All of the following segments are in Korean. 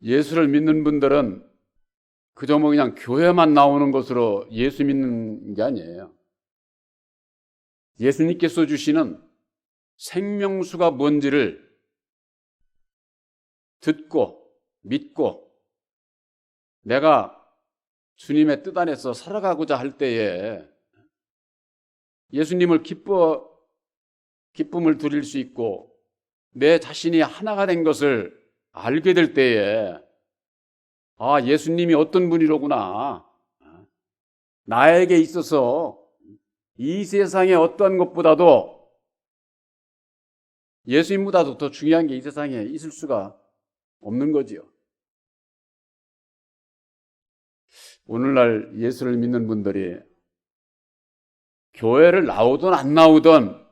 예수를 믿는 분들은 그저 뭐 그냥 교회만 나오는 것으로 예수 믿는 게 아니에요. 예수님께서 주시는 생명수가 뭔지를 듣고 믿고 내가 주님의 뜻 안에서 살아가고자 할 때에 예수님을 기쁨을 드릴 수 있고 내 자신이 하나가 된 것을 알게 될 때에 아, 예수님이 어떤 분이로구나. 나에게 있어서 이 세상의 어떠한 것보다도 예수님보다도 더 중요한 게 이 세상에 있을 수가 없는 거지요. 오늘날 예수를 믿는 분들이 교회를 나오든 안 나오든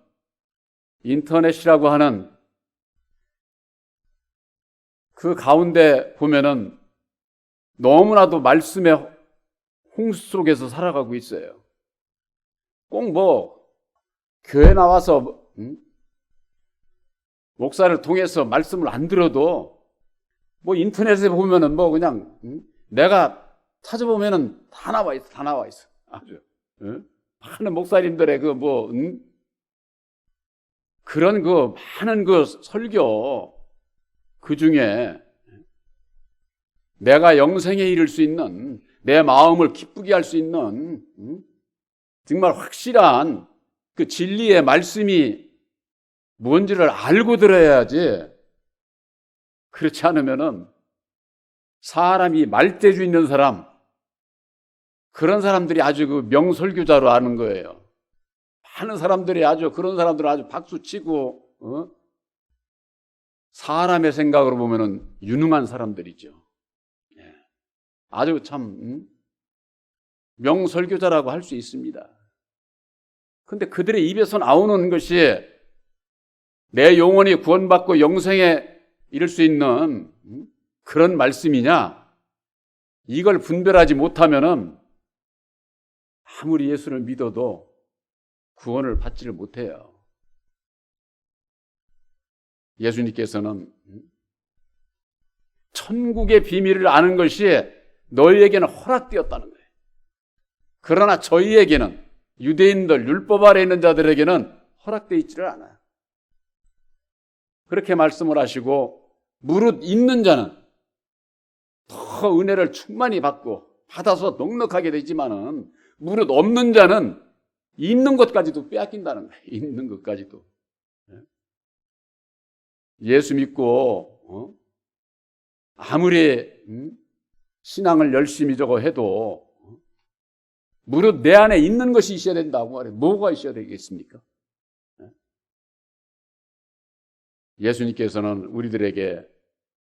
인터넷이라고 하는 그 가운데 보면은 너무나도 말씀의 홍수 속에서 살아가고 있어요. 꼭 뭐 교회 나와서 목사를 통해서 말씀을 안 들어도 뭐 인터넷에 보면은 뭐 그냥 내가 찾아보면은 다 나와 있어. 아주 많은 목사님들의 그 뭐 그런 그 많은 그 설교 그 중에 내가 영생에 이를 수 있는 내 마음을 기쁘게 할 수 있는 정말 확실한 그 진리의 말씀이 뭔지를 알고 들어야지. 그렇지 않으면은 사람이 말대주 있는 사람 그런 사람들이 아주 그 명설교자로 아는 거예요. 많은 사람들이 아주 그런 사람들은 아주 박수치고 사람의 생각으로 보면은 유능한 사람들이죠. 아주 참 명설교자라고 할 수 있습니다. 근데 그들의 입에서 나오는 것이 내 영혼이 구원받고 영생에 이를 수 있는 그런 말씀이냐? 이걸 분별하지 못하면은 아무리 예수를 믿어도 구원을 받지를 못해요. 예수님께서는 천국의 비밀을 아는 것이 너희에게는 허락되었다는 거예요. 그러나 저희에게는 유대인들, 율법 아래 있는 자들에게는 허락되어 있지를 않아요. 그렇게 말씀을 하시고 무릇 있는 자는 더 은혜를 충만히 받아서 넉넉하게 되지만은 무릇 없는 자는 있는 것까지도 빼앗긴다는 거예요. 있는 것까지도. 예수 믿고 아무리 신앙을 열심히 저거 해도 무릇 내 안에 있는 것이 있어야 된다고 말해요. 뭐가 있어야 되겠습니까? 예수님께서는 우리들에게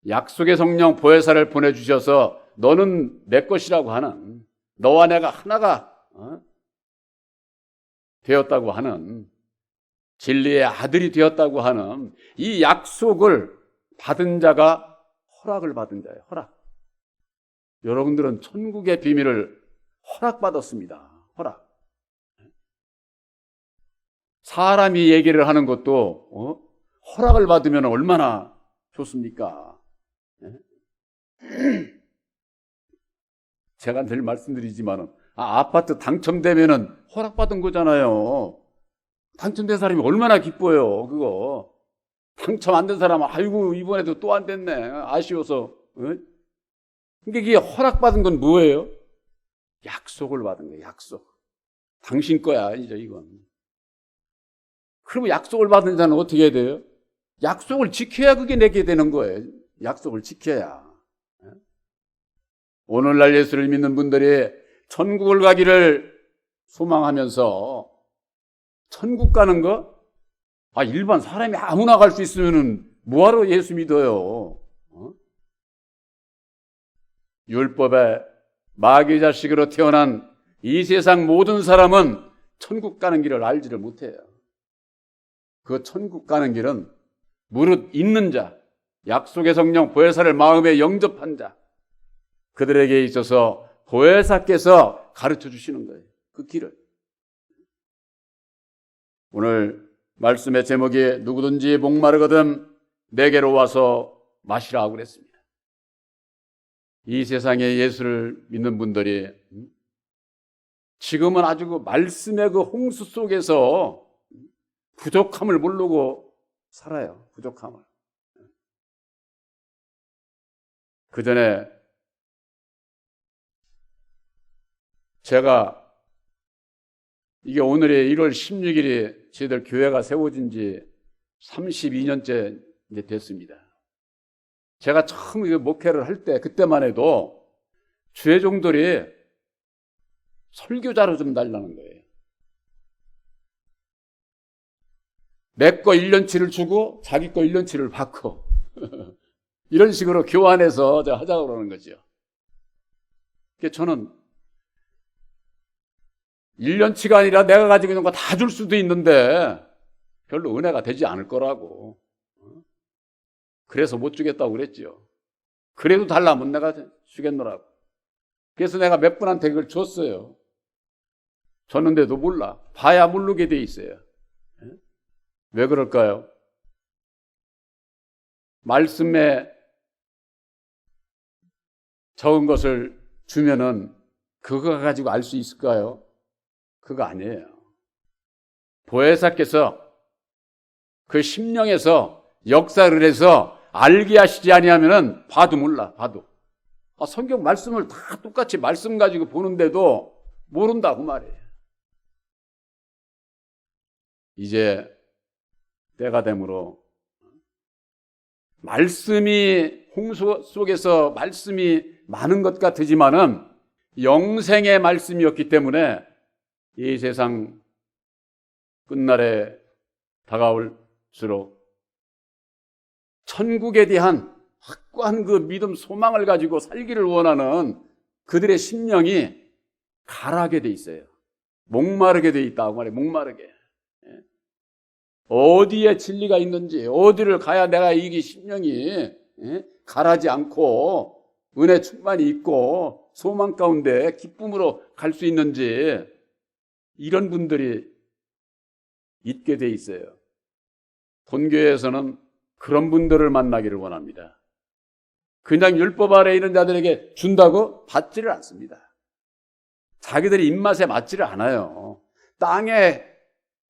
약속의 성령 보혜사를 보내주셔서 너는 내 것이라고 하는 너와 내가 하나가 되었다고 하는 진리의 아들이 되었다고 하는 이 약속을 받은 자가 허락을 받은 자예요. 허락. 여러분들은 천국의 비밀을 허락받았습니다. 허락. 사람이 얘기를 하는 것도 허락을 받으면 얼마나 좋습니까? 제가 늘 말씀드리지만은 아파트 당첨되면은 허락받은 거잖아요. 당첨된 사람이 얼마나 기뻐요, 그거. 당첨 안 된 사람은 아이고 이번에도 또 안 됐네, 아쉬워서. 그러니까 이게 허락받은 건 뭐예요? 약속을 받은 거예요. 약속. 당신 거야 이제 이건. 그러면 약속을 받은 자는 어떻게 해야 돼요? 약속을 지켜야 그게 내게 되는 거예요. 약속을 지켜야. 오늘날 예수를 믿는 분들이 천국을 가기를 소망하면서 천국 가는 거? 일반 사람이 아무나 갈 수 있으면 뭐하러 예수 믿어요? 율법의 마귀 자식으로 태어난 이 세상 모든 사람은 천국 가는 길을 알지를 못해요. 그 천국 가는 길은 무릇 있는 자, 약속의 성령 보혜사를 마음에 영접한 자, 그들에게 있어서 보혜사께서 가르쳐 주시는 거예요. 그 길을. 오늘 말씀의 제목이 누구든지 목마르거든 내게로 와서 마시라고 그랬습니다. 이 세상에 예수를 믿는 분들이 지금은 아주 그 말씀의 그 홍수 속에서 부족함을 모르고 살아요. 부족함을. 그 전에 제가 이게 오늘이 1월 16일이 저희들 교회가 세워진 지 32년째 이제 됐습니다. 제가 처음 목회를 할 때 그때만 해도 주회종들이 설교자로 좀 달라는 거예요. 내 거 1년치를 주고 자기 거 1년치를 받고 이런 식으로 교환해서 하자고 그러는 거죠. 그러니까 저는 1년치가 아니라 내가 가지고 있는 거 다 줄 수도 있는데 별로 은혜가 되지 않을 거라고. 그래서 못 주겠다고 그랬죠. 그래도 달라면 내가 주겠노라고. 그래서 내가 몇 분한테 그걸 줬어요. 줬는데도 몰라. 봐야 모르게 돼 있어요. 왜 그럴까요? 말씀에 적은 것을 주면은 그거 가지고 알 수 있을까요? 그거 아니에요. 보혜사께서 그 심령에서 역사를 해서 알게 하시지 아니하면은 봐도 몰라. 봐도. 성경 말씀을 다 똑같이 말씀 가지고 보는데도 모른다고 말이에요. 이제 때가 되므로 말씀이 홍수 속에서 말씀이 많은 것 같으지만은 영생의 말씀이었기 때문에 이 세상 끝날에 다가올수록 천국에 대한 확고한 그 믿음, 소망을 가지고 살기를 원하는 그들의 심령이 가라하게 돼 있어요. 목마르게 돼 있다고 말해요. 목마르게. 어디에 진리가 있는지, 어디를 가야 내가 이게 심령이 가라지 않고 은혜 충만이 있고 소망 가운데 기쁨으로 갈 수 있는지, 이런 분들이 있게 돼 있어요. 본교회에서는 그런 분들을 만나기를 원합니다. 그냥 율법 아래에 있는 자들에게 준다고 받지를 않습니다. 자기들의 입맛에 맞지를 않아요. 땅의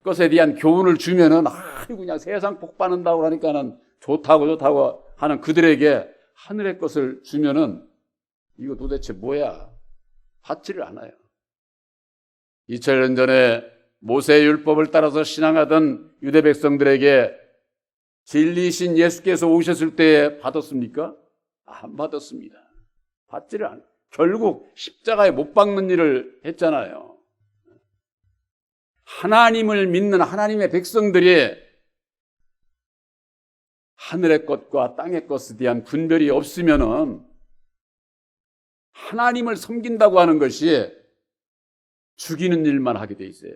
것에 대한 교훈을 주면은 그냥 세상 복 받는다고 하니까는 좋다고 하는 그들에게 하늘의 것을 주면은 이거 도대체 뭐야? 받지를 않아요. 2000년 전에 모세의 율법을 따라서 신앙하던 유대 백성들에게 진리이신 예수께서 오셨을 때에 받았습니까? 안 받았습니다. 받지를 않아요. 결국 십자가에 못 박는 일을 했잖아요. 하나님을 믿는 하나님의 백성들이 하늘의 것과 땅의 것에 대한 분별이 없으면은 하나님을 섬긴다고 하는 것이 죽이는 일만 하게 돼 있어요.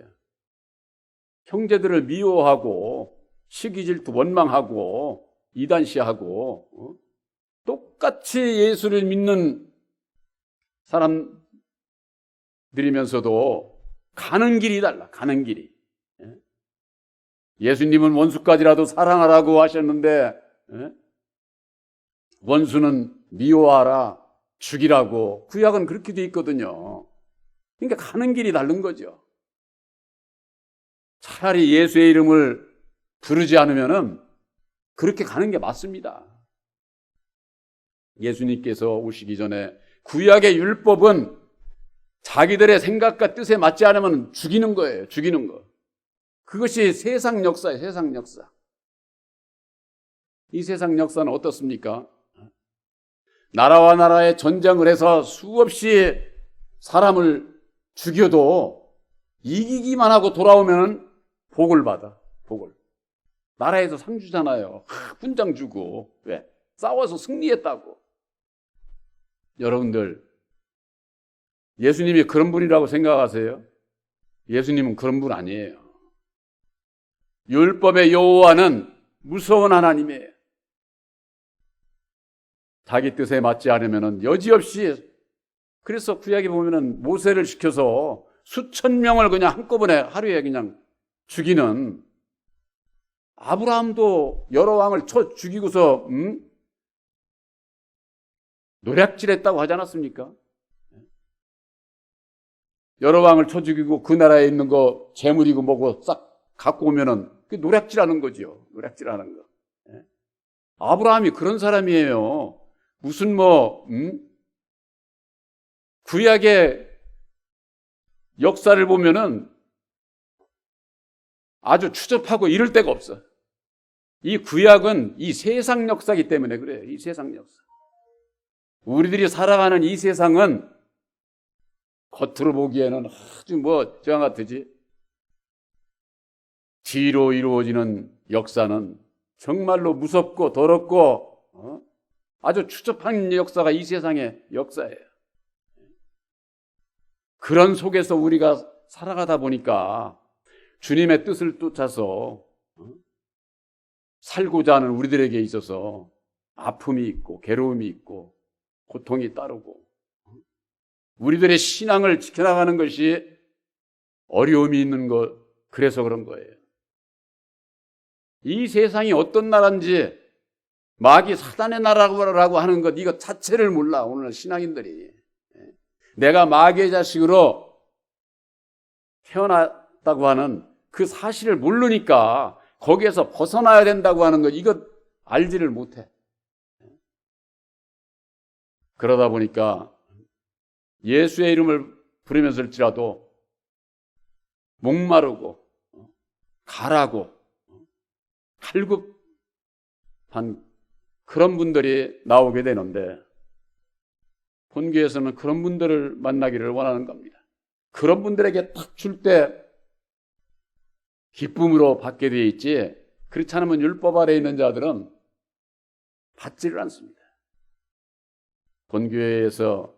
형제들을 미워하고 시기 질투 원망하고 이단시하고 똑같이 예수를 믿는 사람들이면서도 가는 길이 달라. 가는 길이. 예수님은 원수까지라도 사랑하라고 하셨는데 원수는 미워하라, 죽이라고. 구약은 그렇게 돼 있거든요. 그러니까 가는 길이 다른 거죠. 차라리 예수의 이름을 부르지 않으면은 그렇게 가는 게 맞습니다. 예수님께서 오시기 전에 구약의 율법은 자기들의 생각과 뜻에 맞지 않으면 죽이는 거예요. 죽이는 거. 그것이 세상 역사예요. 세상 역사. 이 세상 역사는 어떻습니까? 나라와 나라의 전쟁을 해서 수없이 사람을 죽여도 이기기만 하고 돌아오면 복을 받아. 복을. 나라에서 상 주잖아요. 훈장 주고. 왜? 싸워서 승리했다고. 여러분들, 예수님이 그런 분이라고 생각하세요? 예수님은 그런 분 아니에요. 율법의 여호와는 무서운 하나님이에요. 자기 뜻에 맞지 않으면 여지없이, 그래서 구약에 보면은 모세를 시켜서 수천 명을 그냥 한꺼번에 하루에 그냥 죽이는, 아브라함도 여러 왕을 쳐 죽이고서 노략질했다고 하지 않았습니까? 여러 왕을 쳐 죽이고 그 나라에 있는 거 재물이고 뭐고 싹 갖고 오면은 그게 노략질하는 거죠. 노략질하는 거. 아브라함이 그런 사람이에요. 무슨 구약의 역사를 보면은 아주 추접하고 이럴 데가 없어. 이 구약은 이 세상 역사이기 때문에 그래요. 이 세상 역사. 우리들이 살아가는 이 세상은 겉으로 보기에는 아주 저랑 같으지. 뒤로 이루어지는 역사는 정말로 무섭고 더럽고 아주 추접한 역사가 이 세상의 역사예요. 그런 속에서 우리가 살아가다 보니까 주님의 뜻을 쫓아서 살고자 하는 우리들에게 있어서 아픔이 있고 괴로움이 있고 고통이 따르고 우리들의 신앙을 지켜나가는 것이 어려움이 있는 것, 그래서 그런 거예요. 이 세상이 어떤 나라인지 마귀 사단의 나라라고 하는 것 이것 자체를 몰라. 오늘 신앙인들이 내가 마귀의 자식으로 태어났다고 하는 그 사실을 모르니까 거기에서 벗어나야 된다고 하는 것 이것 알지를 못해. 그러다 보니까 예수의 이름을 부르면서일지라도 목마르고 가라고 칼급한 그런 분들이 나오게 되는데 본교에서는 그런 분들을 만나기를 원하는 겁니다. 그런 분들에게 딱 줄 때 기쁨으로 받게 되어 있지 그렇지 않으면 율법 아래에 있는 자들은 받지를 않습니다. 본교회에서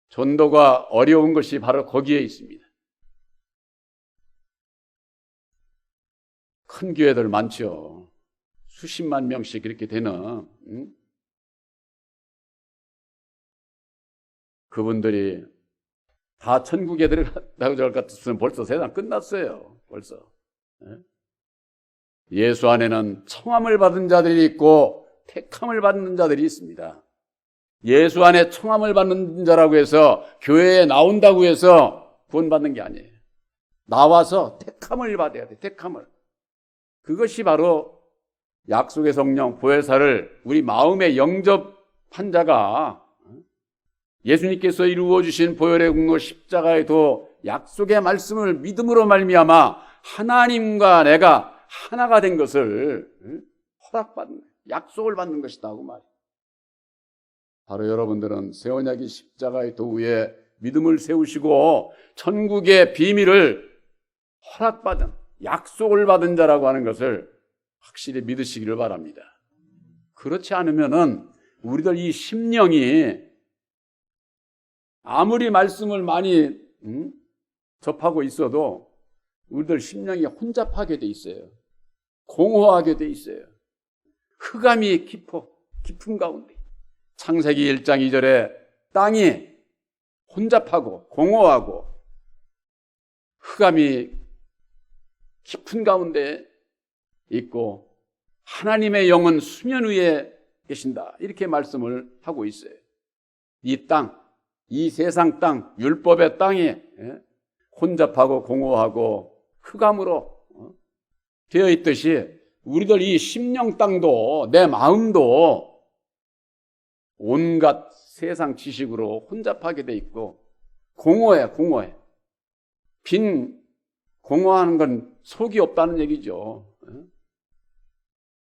전도가 어려운 것이 바로 거기에 있습니다. 큰 교회들 많죠. 수십만 명씩 이렇게 되는 그분들이 다 천국에 들어가고 저 같았으면 벌써 세상 끝났어요. 벌써. 예수 안에는 청함을 받은 자들이 있고 택함을 받는 자들이 있습니다. 예수 안에 청함을 받는 자라고 해서 교회에 나온다고 해서 구원받는 게 아니에요. 나와서 택함을 받아야 돼. 택함을. 그것이 바로 약속의 성령 보혜사를 우리 마음에 영접한 자가 예수님께서 이루어 주신 보혈의 공로 십자가의 도 약속의 말씀을 믿음으로 말미암아 하나님과 내가 하나가 된 것을 허락받는 약속을 받는 것이다고 말이에요. 바로 여러분들은 새 언약의 십자가의 도구에 믿음을 세우시고 천국의 비밀을 허락받은 약속을 받은 자라고 하는 것을 확실히 믿으시기를 바랍니다. 그렇지 않으면은 우리들 이 심령이 아무리 말씀을 많이 접하고 있어도 우리들 심령이 혼잡하게 돼 있어요. 공허하게 돼 있어요. 흑암이 깊은 가운데. 창세기 1장 2절에 땅이 혼잡하고 공허하고 흑암이 깊은 가운데 있고 하나님의 영은 수면 위에 계신다. 이렇게 말씀을 하고 있어요. 이 땅, 이 세상 땅, 율법의 땅이 혼잡하고 공허하고 흑암으로 되어 있듯이 우리들 이 심령 땅도 내 마음도 온갖 세상 지식으로 혼잡하게 돼 있고 공허해. 공허하는 건 속이 없다는 얘기죠.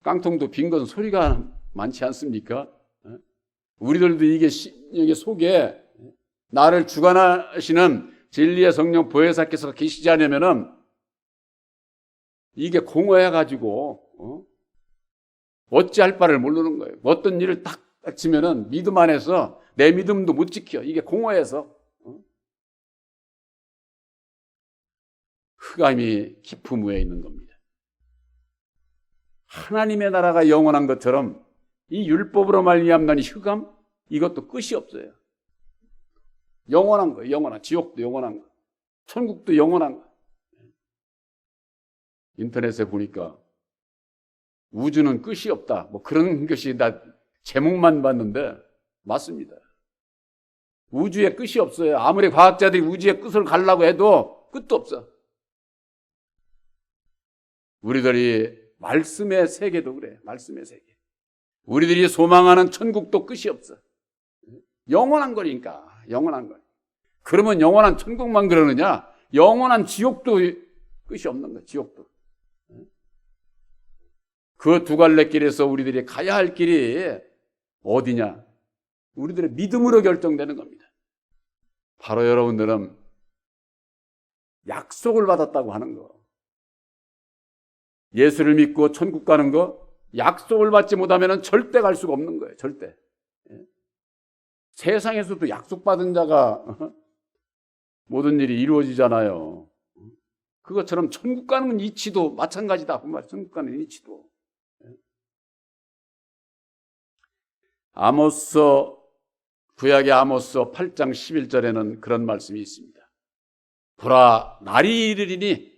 깡통도 빈 것은 소리가 많지 않습니까? 우리들도 이게 속에 나를 주관하시는 진리의 성령 보혜사께서 계시지 않으면은 이게 공허해가지고 어찌할 바를 모르는 거예요. 어떤 일을 딱 닥치면은 믿음 안에서 내 믿음도 못 지켜. 이게 공허해서 흑암이 깊음 위에 있는 겁니다. 하나님의 나라가 영원한 것처럼 이 율법으로 말미암는 흑암 이것도 끝이 없어요. 영원한 거예요. 영원한 지옥도 영원한 거, 천국도 영원한 거. 인터넷에 보니까 우주는 끝이 없다. 뭐 그런 것이 나 제목만 봤는데 맞습니다. 우주에 끝이 없어요. 아무리 과학자들이 우주의 끝을 가려고 해도 끝도 없어. 우리들이 말씀의 세계도 그래. 말씀의 세계. 우리들이 소망하는 천국도 끝이 없어. 영원한 거니까. 영원한 거. 그러면 영원한 천국만 그러느냐? 영원한 지옥도 끝이 없는 거야. 지옥도. 그 두 갈래 길에서 우리들이 가야 할 길이 어디냐? 우리들의 믿음으로 결정되는 겁니다. 바로 여러분들은 약속을 받았다고 하는 거. 예수를 믿고 천국 가는 거, 약속을 받지 못하면 절대 갈 수가 없는 거예요. 절대. 세상에서도 약속받은 자가 모든 일이 이루어지잖아요. 그것처럼 천국 가는 이치도 마찬가지다. 그 말, 천국 가는 이치도. 아모스, 구약의 아모스 8장 11절에는 그런 말씀이 있습니다. 보라, 날이 이르리니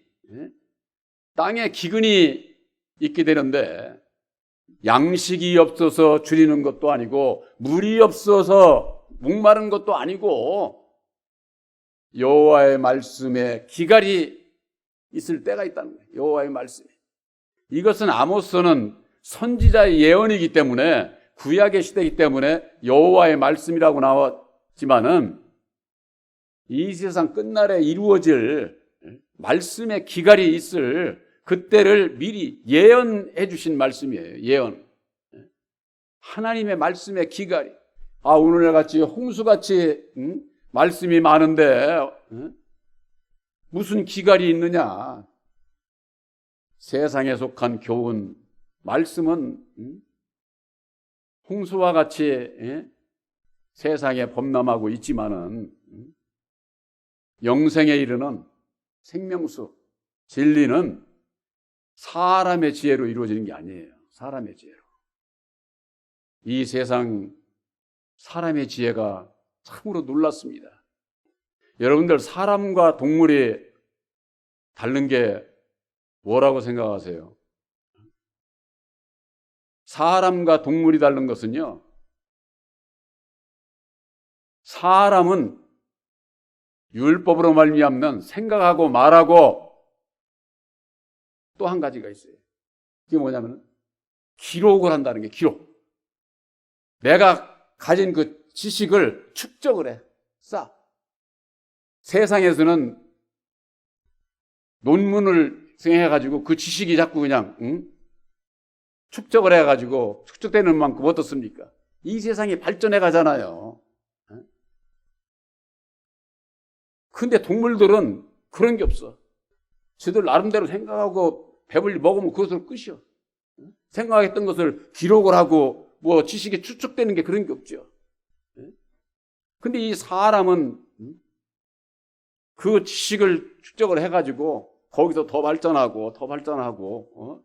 땅에 기근이 있게 되는데 양식이 없어서 줄이는 것도 아니고 물이 없어서 목마른 것도 아니고 여호와의 말씀에 기갈이 있을 때가 있다는 거예요. 여호와의 말씀에. 이것은 아모스는 선지자의 예언이기 때문에 구약의 시대이기 때문에 여호와의 말씀이라고 나왔지만은 이 세상 끝날에 이루어질 말씀의 기갈이 있을 그때를 미리 예언해 주신 말씀이에요. 예언. 하나님의 말씀의 기갈이. 오늘같이 홍수같이 말씀이 많은데 무슨 기갈이 있느냐. 세상에 속한 교훈, 말씀은 홍수와 같이 세상에 범람하고 있지만은 영생에 이르는 생명수, 진리는 사람의 지혜로 이루어지는 게 아니에요. 사람의 지혜로. 이 세상 사람의 지혜가 참으로 놀랍습니다. 여러분들 사람과 동물이 다른 게 뭐라고 생각하세요? 사람과 동물이 다른 것은요, 사람은 율법으로 말미암는 생각하고 말하고 또 한 가지가 있어요. 그게 뭐냐면 기록을 한다는 게 기록. 내가 가진 그 지식을 축적을 해. 쌓아. 세상에서는 논문을 생해가지고 그 지식이 자꾸 그냥 축적을 해가지고 축적되는 만큼 어떻습니까? 이 세상이 발전해 가잖아요. 근데 동물들은 그런 게 없어. 저들 나름대로 생각하고 배불리 먹으면 그것으로 끝이요. 생각했던 것을 기록을 하고 뭐 지식이 축적되는 게 그런 게 없죠. 근데 이 사람은 그 지식을 축적을 해가지고 거기서 더 발전하고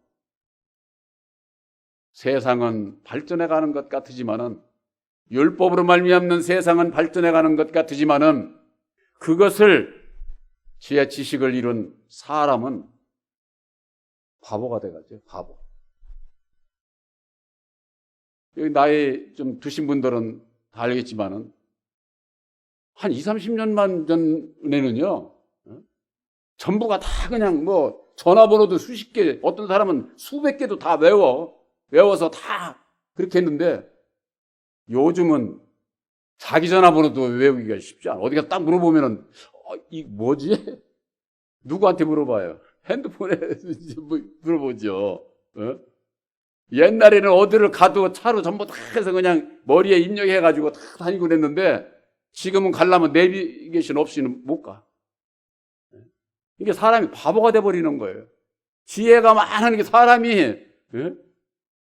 세상은 발전해가는 것 같으지만은 율법으로 말미암는 세상은 발전해가는 것 같으지만은 그것을 지혜 지식을 이룬 사람은 바보가 돼가죠. 바보. 여기 나이 좀 드신 분들은 다 알겠지만은 한 20, 30년만 전에는요, 전부가 다 그냥 뭐 전화번호도 수십 개, 어떤 사람은 수백 개도 다 외워서 다 그렇게 했는데 요즘은 자기 전화번호도 외우기가 쉽지 않아. 어디 가서 딱 물어보면은 이 뭐지? 누구한테 물어봐요? 핸드폰에 물어보죠. 옛날에는 어디를 가도 차로 전부 다 해서 그냥 머리에 입력해가지고 다 다니고 그랬는데 지금은 가려면 내비게이션 없이는 못 가. 이게 사람이 바보가 돼버리는 거예요. 지혜가 많은 게 사람이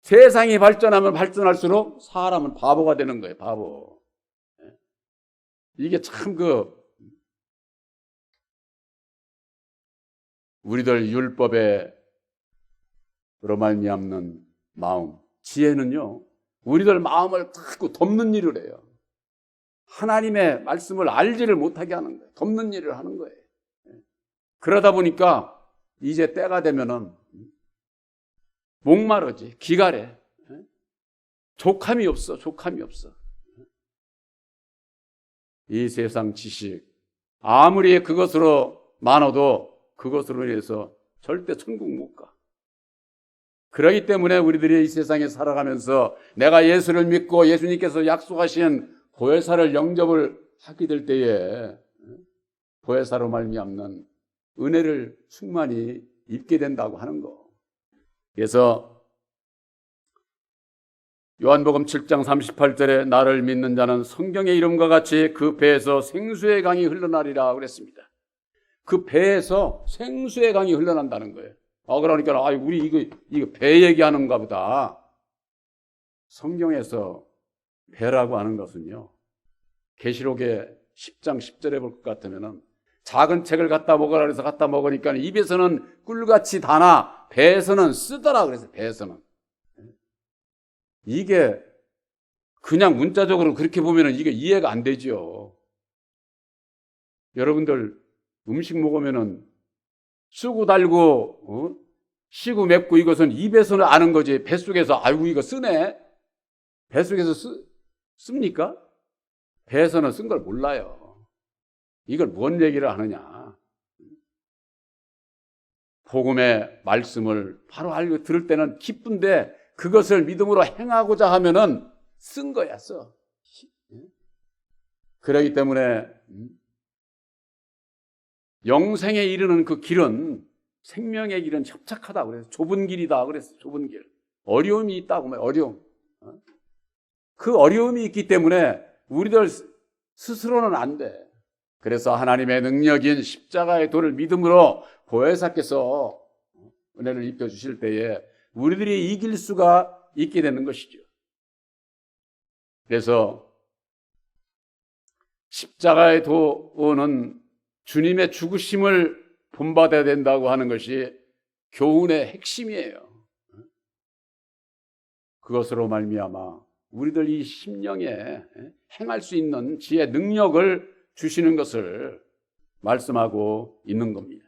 세상이 발전하면 발전할수록 사람은 바보가 되는 거예요. 바보. 이게 참 우리들 율법에 말미암는 마음, 지혜는요, 우리들 마음을 자꾸 덮는 일을 해요. 하나님의 말씀을 알지를 못하게 하는 거예요. 덮는 일을 하는 거예요. 그러다 보니까 이제 때가 되면은 목마르지, 기갈해. 족함이 없어. 이 세상 지식, 아무리 그것으로 많아도 그것으로 인해서 절대 천국 못 가. 그렇기 때문에 우리들이 이 세상에 살아가면서 내가 예수를 믿고 예수님께서 약속하신 보혜사를 영접을 하게 될 때에 보혜사로 말미암는 은혜를 충만히 입게 된다고 하는 거. 그래서 요한복음 7장 38절에 나를 믿는 자는 성경의 이름과 같이 그 배에서 생수의 강이 흘러나리라 그랬습니다. 그 배에서 생수의 강이 흘러난다는 거예요. 그러니까 우리 이거 배 얘기하는가 보다. 성경에서 배라고 하는 것은요, 계시록의 10장 10절에 볼 것 같으면은 작은 책을 갖다 먹으라 그래서 갖다 먹으니까 입에서는 꿀같이 다나 배에서는 쓰더라 그래서 배에서는. 이게 그냥 문자적으로 그렇게 보면은 이게 이해가 안 되죠. 여러분들 음식 먹으면은 쓰고 달고 시고 맵고 이것은 입에서는 아는 거지 뱃속에서 아이고 이거 쓰네. 뱃속에서 씁니까? 배에서는 쓴 걸 몰라요. 이걸 뭔 얘기를 하느냐. 복음의 말씀을 바로 알고 들을 때는 기쁜데 그것을 믿음으로 행하고자 하면은 쓴 거야, 써. 그렇기 때문에 영생에 이르는 그 길은 생명의 길은 협착하다 그래서 좁은 길이다 그랬어. 좁은 길. 어려움이 있다고 말이야. 어려움. 그 어려움이 있기 때문에 우리들 스스로는 안 돼. 그래서 하나님의 능력인 십자가의 도를 믿음으로 보혜사께서 은혜를 입혀 주실 때에 우리들이 이길 수가 있게 되는 것이죠. 그래서 십자가의 도는 주님의 죽으심을 본받아야 된다고 하는 것이 교훈의 핵심이에요. 그것으로 말미암아 우리들 이 심령에 행할 수 있는 지혜, 능력을 주시는 것을 말씀하고 있는 겁니다.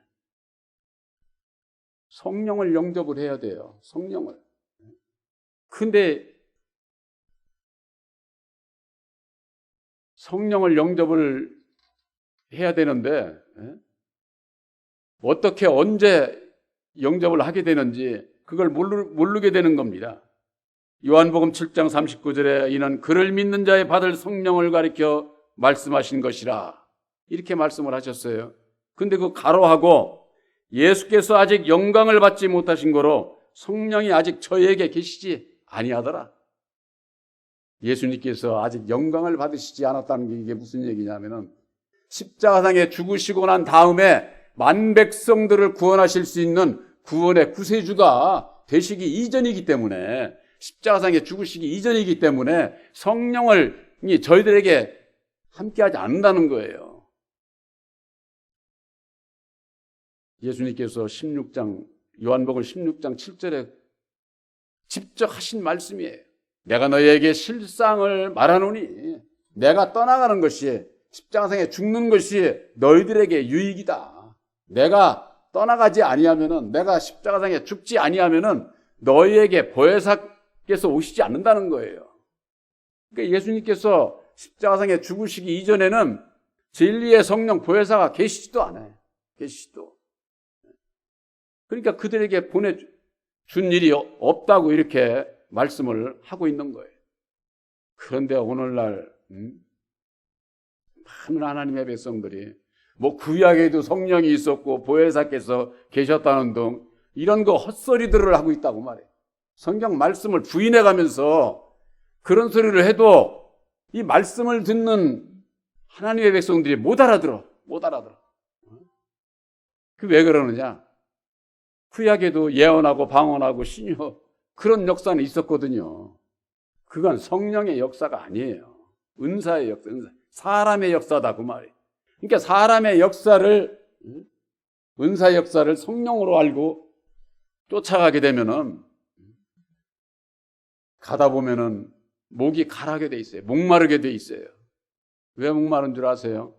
성령을 영접을 해야 돼요. 성령을. 근데 성령을 영접을 해야 되는데 어떻게 언제 영접을 하게 되는지 그걸 모르게 되는 겁니다. 요한복음 7장 39절에 이는 그를 믿는 자의 받을 성령을 가리켜 말씀하신 것이라 이렇게 말씀을 하셨어요. 근데 그 가로하고 예수께서 아직 영광을 받지 못하신 거로 성령이 아직 저에게 계시지 아니하더라. 예수님께서 아직 영광을 받으시지 않았다는 게 이게 무슨 얘기냐면은 십자가상에 죽으시고 난 다음에 만백성들을 구원하실 수 있는 구원의 구세주가 되시기 이전이기 때문에 십자가상에 죽으시기 이전이기 때문에 성령을 저희들에게 함께하지 않는다는 거예요. 예수님께서 요한복음 16장 7절에 직접 하신 말씀이에요. 내가 너희에게 실상을 말하노니 내가 떠나가는 것이 십자가상에 죽는 것이 너희들에게 유익이다. 내가 떠나가지 아니하면은 내가 십자가상에 죽지 아니하면은 너희에게 보혜사께서 오시지 않는다는 거예요. 그러니까 예수님께서 십자가상에 죽으시기 이전에는 진리의 성령 보혜사가 계시지도 않아요. 계시지도. 그러니까 그들에게 보내준 일이 없다고 이렇게 말씀을 하고 있는 거예요. 그런데 오늘날 많은 하나님의 백성들이 구약에도 성령이 있었고 보혜사께서 계셨다는 등 이런 거 헛소리들을 하고 있다고 말해요. 성경 말씀을 부인해가면서 그런 소리를 해도 이 말씀을 듣는 하나님의 백성들이 못 알아들어. 그 왜 그러느냐? 구약에도 예언하고 방언하고 신유 그런 역사는 있었거든요. 그건 성령의 역사가 아니에요. 은사의 역사, 사람의 역사다 그 말이에요. 그러니까 사람의 역사를 은사의 역사를 성령으로 알고 쫓아가게 되면은 가다 보면은 목이 가라게 돼 있어요. 목마르게 돼 있어요. 왜 목마른 줄 아세요?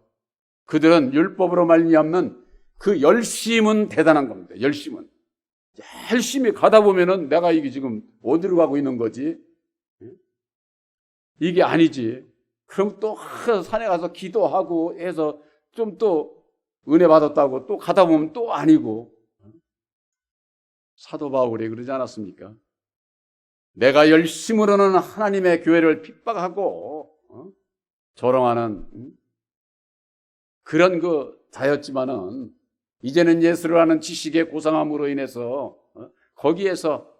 그들은 율법으로 말미암는 그 열심은 대단한 겁니다. 열심히 가다 보면은 내가 이게 지금 어디로 가고 있는 거지? 이게 아니지. 그럼 또 산에 가서 기도하고 해서 좀 또 은혜 받았다고 또 가다 보면 또 아니고. 사도 바울이 그러지 않았습니까? 내가 열심으로는 하나님의 교회를 핍박하고 조롱하는 그런 자였지만은 이제는 예수를 아는 지식의 고상함으로 인해서 거기에서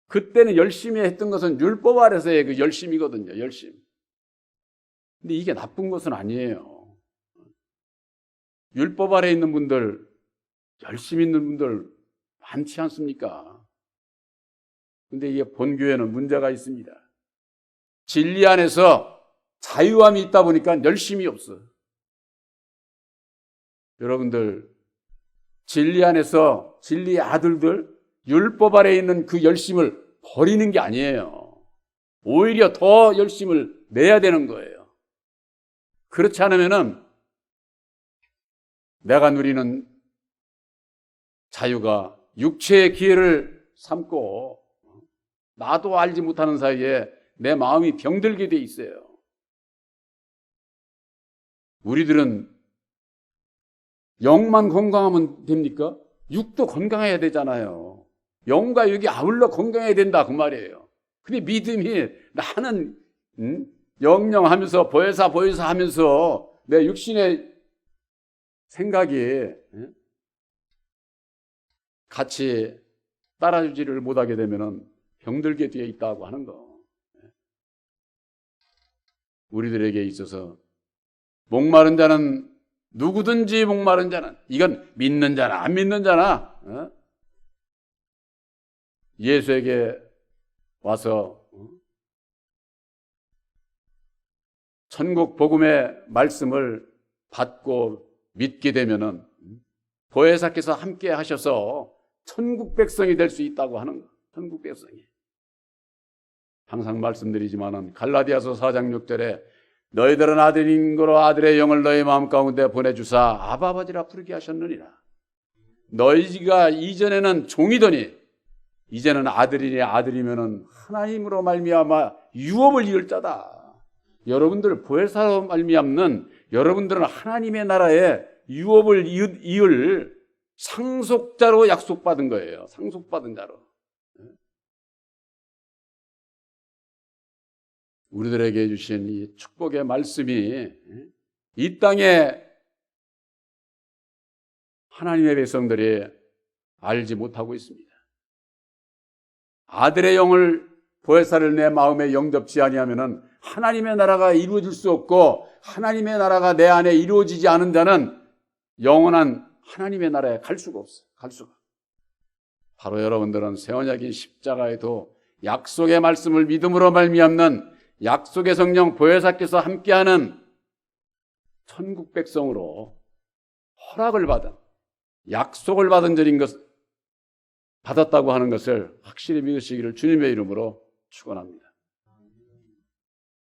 그때는 열심히 했던 것은 율법 아래서의 그 열심이거든요. 열심. 근데 이게 나쁜 것은 아니에요. 율법 아래 있는 분들, 열심 있는 분들 많지 않습니까? 근데 이게 본교회는 문제가 있습니다. 진리 안에서 자유함이 있다 보니까 열심이 없어. 여러분들, 진리 안에서 진리의 아들들, 율법 아래 있는 그 열심을 버리는 게 아니에요. 오히려 더 열심을 내야 되는 거예요. 그렇지 않으면은 내가 누리는 자유가 육체의 기회를 삼고 나도 알지 못하는 사이에 내 마음이 병들게 돼 있어요. 우리들은 영만 건강하면 됩니까? 육도 건강해야 되잖아요. 영과 육이 아울러 건강해야 된다 그 말이에요. 근데 믿음이 나는 영영하면서 보혜사 하면서 내 육신의 생각이 같이 따라주지를 못하게 되면 병들게 되어 있다고 하는 거. 우리들에게 있어서 목마른 자는 누구든지 목마른 자는 이건 믿는 자나 안 믿는 자나 예수에게 와서 천국 복음의 말씀을 받고 믿게 되면은 보혜사께서 함께 하셔서 천국 백성이 될 수 있다고 하는 거. 천국 백성이. 항상 말씀드리지만은 갈라디아서 4장 6절에 너희들은 아들인 거로 아들의 영을 너희 마음 가운데 보내주사 아바 아버지라 부르게 하셨느니라. 너희가 이전에는 종이더니 이제는 아들이니 아들이면은 하나님으로 말미암아 유업을 이을 자다. 여러분들 보혜사로 말미암는 여러분들은 하나님의 나라에 유업을 이을 상속자로 약속받은 거예요. 상속받은 자로. 우리들에게 주신 이 축복의 말씀이 이 땅에 하나님의 백성들이 알지 못하고 있습니다. 아들의 영을 보혜사를 내 마음에 영접지 아니하면은 하나님의 나라가 이루어질 수 없고 하나님의 나라가 내 안에 이루어지지 않은 자는 영원한 하나님의 나라에 갈 수가 없어요. 갈 수가. 바로 여러분들은 새 언약인 십자가에도 약속의 말씀을 믿음으로 말미암는 약속의 성령 보혜사께서 함께하는 천국 백성으로 허락을 받은 약속을 받은 자인 것 받았다고 하는 것을 확실히 믿으시기를 주님의 이름으로 축원합니다.